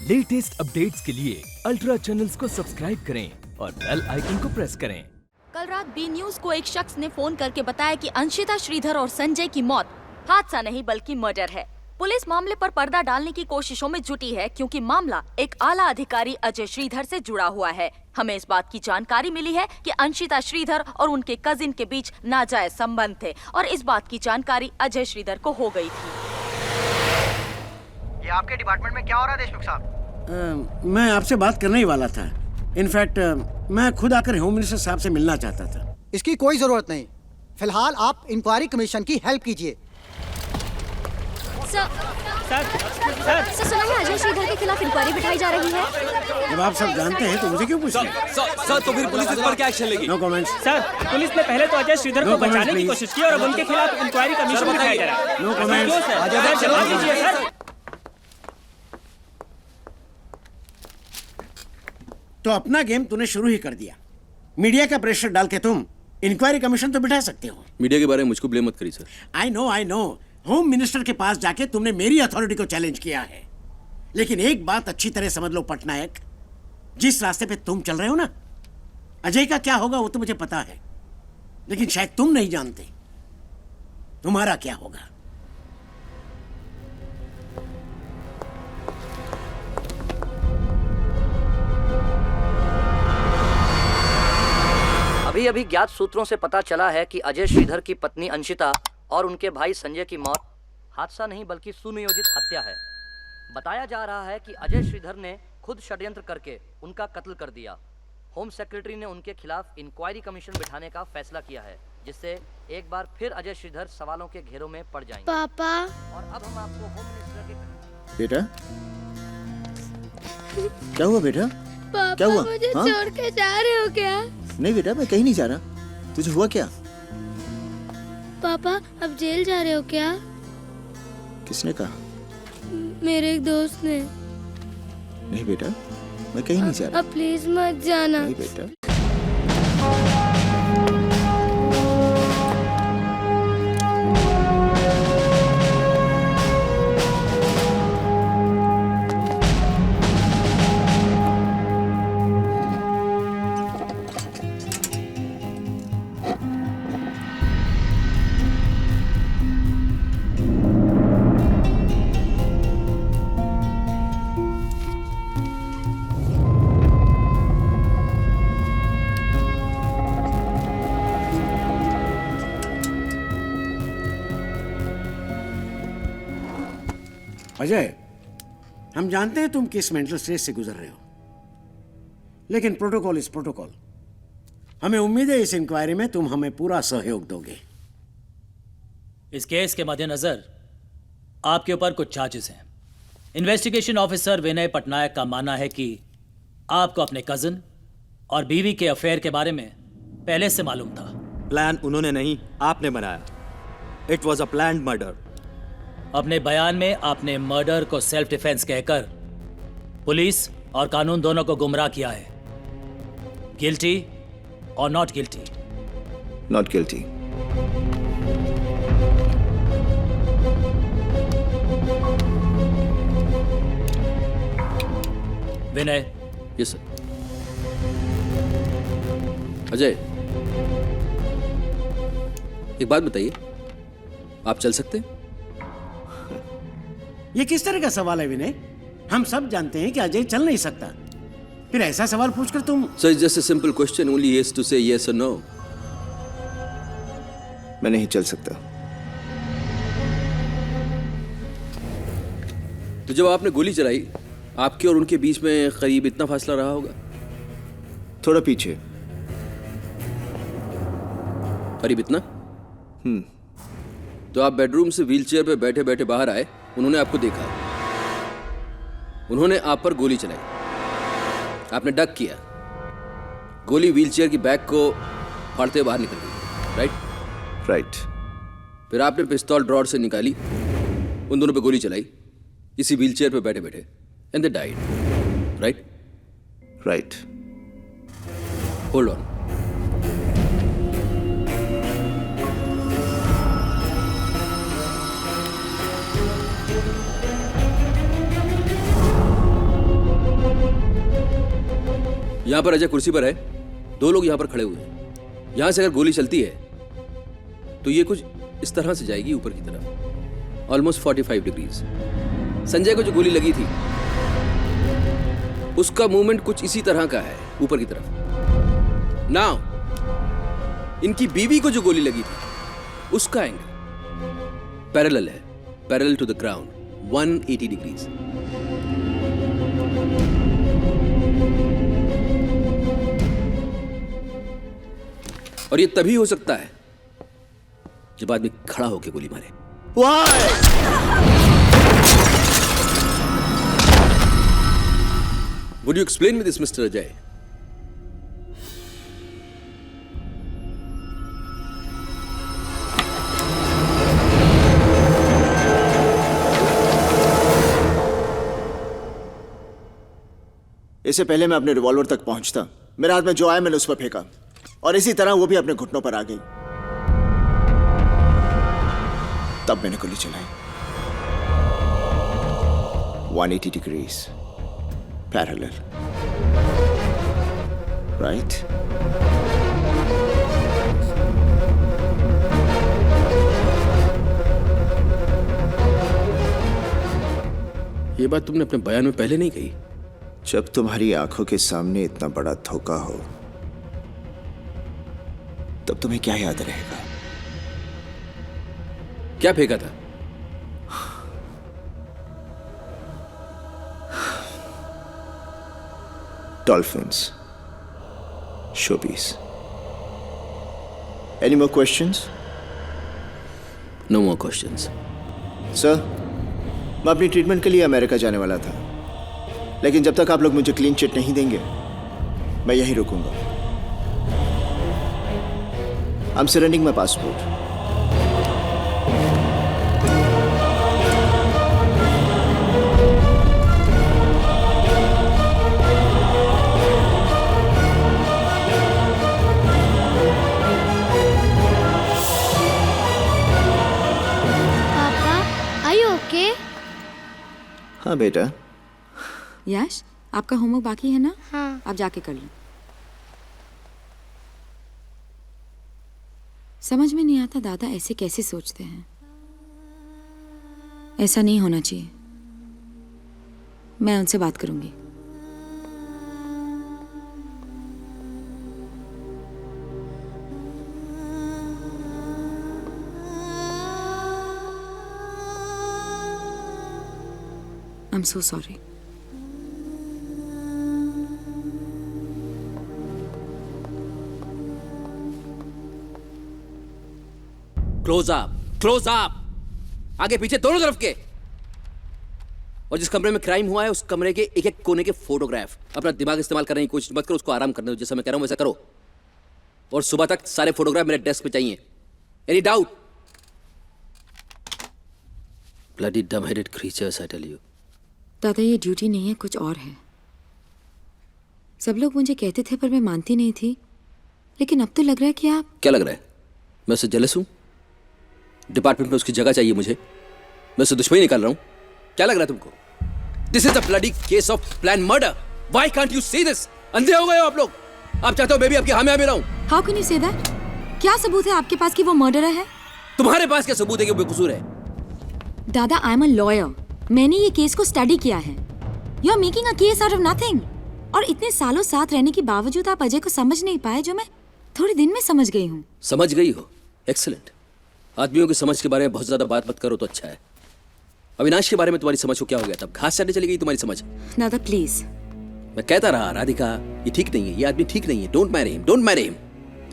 Latest updates के लिए ultra channels को सब्सक्राइब करें और बेल आइकन को प्रेस करें। कल रात बी न्यूज को एक शख्स ने फोन करके बताया कि अंशिता श्रीधर और संजय की मौत हादसा नहीं बल्कि मर्डर है। पुलिस मामले पर पर्दा डालने की कोशिशों में जुटी है क्योंकि मामला एक आला अधिकारी अजय श्रीधर से जुड़ा हुआ है। हमें इस बात की जानकारी मिली है कि अंशिता श्रीधर और उनके कजिन के बीच नाजायज संबंध थे और इस बात की जानकारी अजय श्रीधर को हो गई थी। ये आपके डिपार्टमेंट में क्या हो रहा है देशमुख साहब? मैं आपसे बात करने ही वाला था। इनफैक्ट मैं खुद आकर होम मिनिस्टर साहब से मिलना चाहता था। इसकी कोई जरूरत नहीं। फिलहाल आप इंक्वायरी कमीशन की हेल्प कीजिए। सर सुना है अजय श्रीधर के खिलाफ इंक्वायरी बिठाई जा रही है। जब आप सब जानते हैं तो मुझे क्यों पूछ रहे हैं? सर तो फिर पुलिस इस पर क्या एक्शन लेगी? No comments. सर, पुलिस ने पहले तो अजय श्रीधर को बचाने की कोशिश की और अब उनके खिलाफ इंक्वायरी कमीशन बिठाया जा रहा है। No comments. सर जवाब दीजिए सर। तो अपना गेम तूने शुरू ही कर दिया। मीडिया का प्रेशर डाल के तुम इंक्वायरी कमीशन तो बिठा सकते हो। मीडिया के बारे में मुझको ब्लेम मत करिए sir. I know home minister के पास जाके तुमने मेरी अथॉरिटी को चैलेंज किया है, लेकिन एक बात अच्छी तरह समझ लो पटनायक, जिस रास्ते पे तुम चल रहे हो ना, अजय का क्या होगा वो तो मुझे पता है, लेकिन शायद तुम नहीं जानते तुम्हारा क्या होगा। अभी अभी ज्ञात सूत्रों से पता चला है कि अजय श्रीधर की पत्नी अंशिता और उनके भाई संजय की मौत हादसा नहीं बल्कि सुनियोजित हत्या है। बताया जा रहा है कि अजय श्रीधर ने खुद षड्यंत्र करके उनका कत्ल कर दिया। होम सेक्रेटरी ने उनके खिलाफ इंक्वायरी कमीशन बिठाने का फैसला किया है, जिससे एक बार फिर अजय श्रीधर सवालों के घेरों में पड़ जाएंगे। पापा। और अब हम आपको होम मिनिस्टर के बेटा क्या हुआ बेटा? पापा क्या हुआ? मुझे हाँ? छोड़ के जा रहे हो क्या? नहीं बेटा, मैं कहीं नहीं जा रहा। तुझे हुआ क्या? पापा अब जेल जा रहे हो क्या? किसने कहा? मेरे एक दोस्त ने। नहीं बेटा, मैं कहीं नहीं जा रहा। अब प्लीज मत जाना। नहीं बेटा। अजय, हम जानते हैं तुम किस मेंटल स्टेज से गुजर रहे हो, लेकिन प्रोटोकॉल इज प्रोटोकॉल। हमें उम्मीद है इस इंक्वायरी में तुम हमें पूरा सहयोग दोगे। इस केस के मद्देनजर आपके ऊपर कुछ चार्जेस हैं। इन्वेस्टिगेशन ऑफिसर विनय पटनायक का मानना है कि आपको अपने कजिन और बीवी के अफेयर के बारे में पहले से मालूम था। प्लान उन्होंने नहीं, आपने बनाया। It was a planned murder. अपने बयान में आपने मर्डर को सेल्फ डिफेंस कहकर पुलिस और कानून दोनों को गुमराह किया है। गिल्टी और not guilty? Not guilty. Vinay. Yes sir. Ajay, एक बात बताइए, आप चल सकते हैं? ये किस तरह का सवाल है विनय? हम सब जानते हैं कि अजय चल नहीं सकता, फिर ऐसा सवाल पूछकर तुम। Sir it's just a simple question, only he has to say yes और नो। मैं नहीं चल सकता। तो जब आपने गोली चलाई, आपके और उनके बीच में करीब इतना फासला रहा होगा? थोड़ा पीछे। करीब इतना? तो आप बेडरूम से व्हीलचेयर पे बैठे बैठे बाहर आए, उन्होंने आपको देखा, उन्होंने आप पर गोली चलाई, आपने डक किया, गोली व्हीलचेयर की बैक को फाड़ते हुए बाहर निकल गई, राइट? राइट। फिर आपने पिस्तौल ड्रॉर से निकाली, उन दोनों पे गोली चलाई इसी व्हीलचेयर पे बैठे बैठे, and they died, right? Right. Hold on. यहाँ पर अजय कुर्सी पर है, 2 लोग यहाँ पर खड़े हुए हैं। यहाँ से अगर गोली चलती है तो ये कुछ इस तरह से जाएगी ऊपर की तरफ, ऑलमोस्ट 45 डिग्रीज। संजय को जो गोली लगी थी उसका मूवमेंट कुछ इसी तरह का है ऊपर की तरफ। नाउ इनकी बीवी को जो गोली लगी थी उसका एंगल पैरेलल है, parallel to the ground, 180 degrees. और ये तभी हो सकता है जब आदमी खड़ा होकर गोली मारे। Would you explain me this, Mr. Ajay? इससे पहले मैं अपने रिवॉल्वर तक पहुंचता, मेरे हाथ में जो आया मैंने उस पर फेंका, और इसी तरह वो भी अपने घुटनों पर आ गई। तब मैंने गोली चलाई। 180 डिग्रीज पैरेलल, राइट? ये बात तुमने अपने बयान में पहले नहीं कही। जब तुम्हारी आंखों के सामने इतना बड़ा धोखा हो तब तुम्हें क्या याद रहेगा? क्या फेंका था? Dolphins. Showbiz. Any more questions? No more questions. Sir, मैं अपनी ट्रीटमेंट के लिए अमेरिका जाने वाला था, लेकिन जब तक आप लोग मुझे क्लीन चिट नहीं देंगे मैं यहीं रुकूंगा। I'm surrendering my passport. हाँ बेटा। यश, आपका होमवर्क बाकी है ना? हाँ। आप जाके कर लो। समझ में नहीं आता दादा ऐसे कैसे सोचते हैं। ऐसा नहीं होना चाहिए। मैं उनसे बात करूंगी। I'm so sorry. Close up, close up, आगे पीछे दोनों तरफ के। और जिस कमरे में क्राइम हुआ है उस कमरे के एक एक कोने के फोटोग्राफ। अपना दिमाग इस्तेमाल करने की कोशिश मत करो, उसको आराम करने दो। जैसा मैं कह रहा हूं वैसा करो, और सुबह तक सारे फोटोग्राफ मेरे डेस्क पे चाहिए। Any doubt? Bloody dumb headed creatures, I tell you. दादा ये ड्यूटी नहीं है, कुछ और है। सब लोग मुझे कहते थे पर मैं मानती नहीं थी, लेकिन अब तो लग रहा है कि आप। क्या लग रहा है? मैं उससे जेलस हूं? डिपार्टमेंट में उसकी जगह चाहिए मुझे, मैं उससे दुश्मनी निकाल रहा हूं? क्या लग रहा है तुमको? This is the bloody case of plan murder. Why can't you see this? अंधे हो गए हो आप लोग। आप चाहते हो मैं भी आपकी हामी रहूं? How can you say that? क्या सबूत है आपके पास कि वो मर्डरर है? तुम्हारे पास क्या सबूत है कि वो बेकसूर है? दादा, आई एम अ लॉयर। मैंने ये केस को स्टडी किया है। You are making a case out of nothing. और इतने सालों साथ रहने के बावजूद आप अजय को समझ नहीं पाए, जो मैं थोड़े दिन में समझ गई हूँ। समझ गई हो? एक्सीलेंट। आदमियों की समझ के बारे में बहुत ज्यादा बात मत करो तो अच्छा है। अविनाश के बारे में तुम्हारी समझ को क्या हो गया? तब घास चढ़ने चली गई तुम्हारी समझ। दादा प्लीज। मैं कहता रहा राधिका ये ठीक नहीं है, ये आदमी ठीक नहीं है, don't marry him, don't marry him.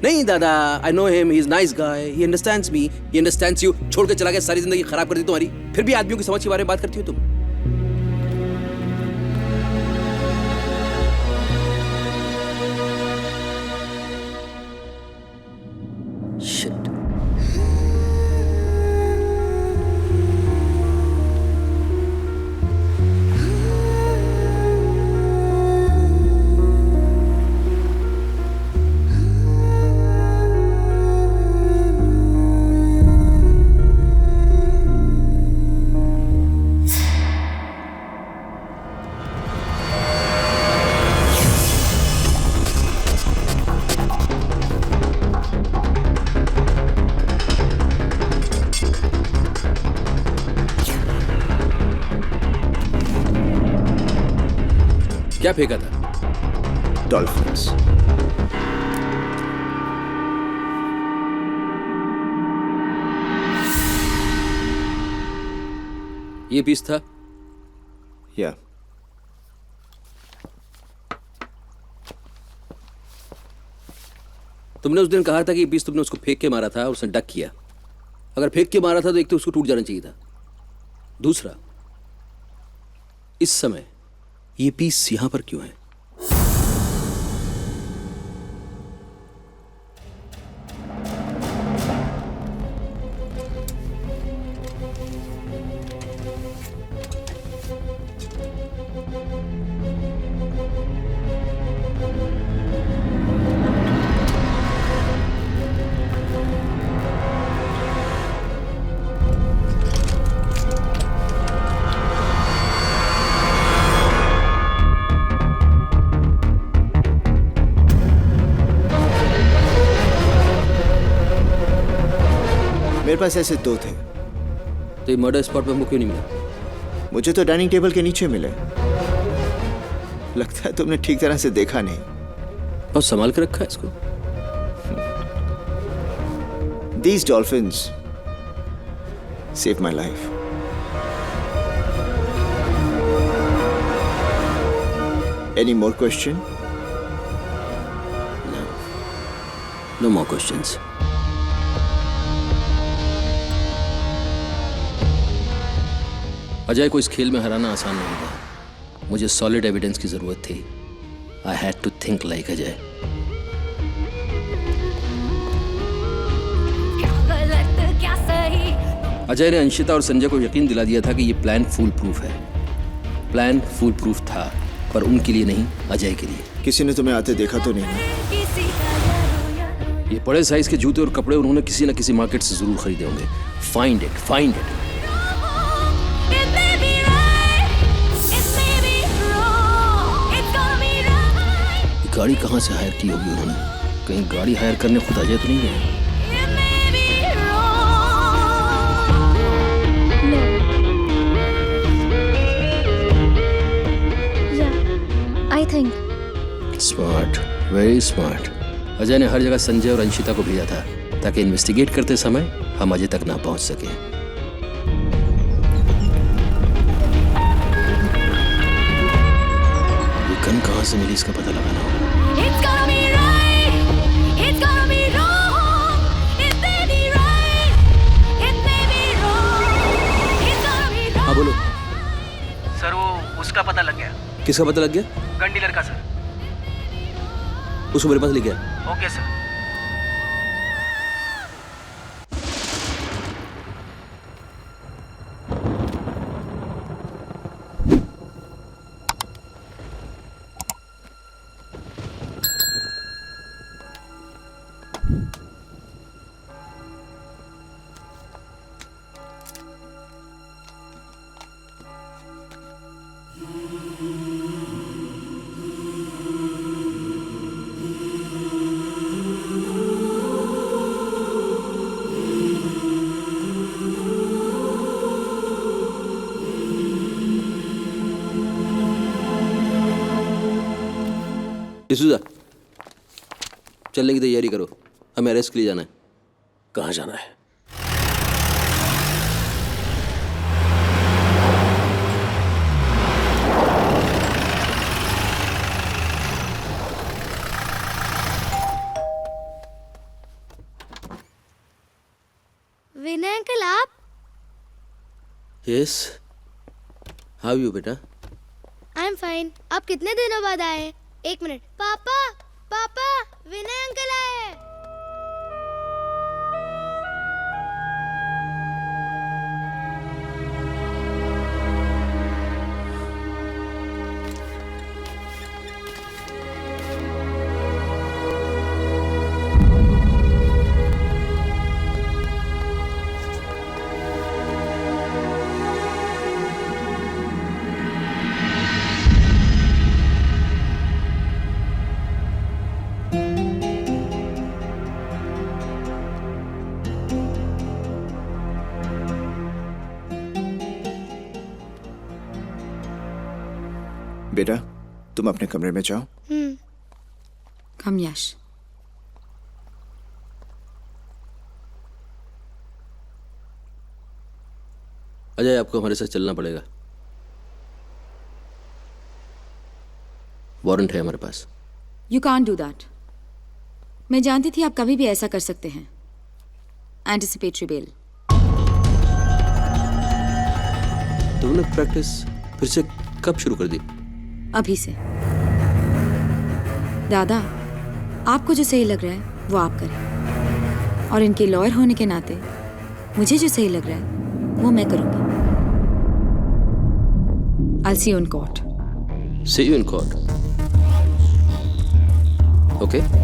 नहीं दादा, I know him, he is nice guy, he understands me, he understands you. छोड़ के चला गया, सारी जिंदगी खराब कर दी तुम्हारी। फिर भी आदमियों की समझ के बारे में बात करती हो तुम। Shit. क्या फेंका था? डॉल्फिन्स। ये पीस था? या तुमने उस दिन कहा था कि ये पीस तुमने उसको फेंक के मारा था और उसने डक किया। अगर फेंक के मारा था तो एक तो उसको टूट जाना चाहिए था, दूसरा इस समय ये पीस यहां पर क्यों है? मेरे पास ऐसे दो थे। तो ये मर्डर स्पॉट पे हमको क्यों नहीं मिला? मुझे तो डाइनिंग टेबल के नीचे मिले। लगता है तुमने ठीक तरह से देखा नहीं। और संभाल के रखा है इसको। These dolphins saved my life. Any more question? No more questions. Ajay को इस खेल में हराना आसान नहीं था। मुझे सॉलिड एविडेंस की जरूरत थी। I had to think like Ajay. Ajay ने अंशिता और संजय को यकीन दिला दिया था कि ये प्लान फूल प्रूफ है। प्लान फूल प्रूफ था, पर उनके लिए नहीं, अजय के लिए। किसी ने तुम्हें आते देखा तो नहीं ना? ये बड़े साइज के जूते और कपड़े उन्होंने किसी न किसी मार्केट से जरूर खरीदे होंगे। Find it, find it. गाड़ी कहाँ से हायर की होगी उन्होंने? कहीं गाड़ी हायर करने खुद अजय तो नहीं गए? I think smart, very smart. Ajay ने हर जगह संजय और अंशिता को भेजा था ताकि इन्वेस्टिगेट करते समय हम अजय तक ना पहुंच सके। ये गन कहाँ से मिली इसका पता लगाना होगा। हाँ बोलो। सर वो उसका पता लग गया। किसका पता लग गया? गन डीलर का सर। उसको मेरे पास ले गया। Okay sir. डिसूजा, चलने की तैयारी करो, हमें अरेस्ट के लिए जाना है। कहाँ जाना है? विनय अंकल आप? यस, हाउ यू बेटा? I am fine. आप कितने दिनों बाद आए? एक मिनट। पापा, पापा, विनय अंकल आए। बेटा, तुम अपने कमरे में जाओ। कम यश। अजय, आपको हमारे साथ चलना पड़ेगा। वारंट है हमारे पास। You can't do that. मैं जानती थी आप कभी भी ऐसा कर सकते हैं। Anticipatory bell. तुमने प्रैक्टिस फिर से कब शुरू कर दी? अभी से। दादा, आपको जो सही लग रहा है वो आप करें, और इनके लॉयर होने के नाते मुझे जो सही लग रहा है वो मैं करूंगी। I'll see you in court. See you in court. Okay?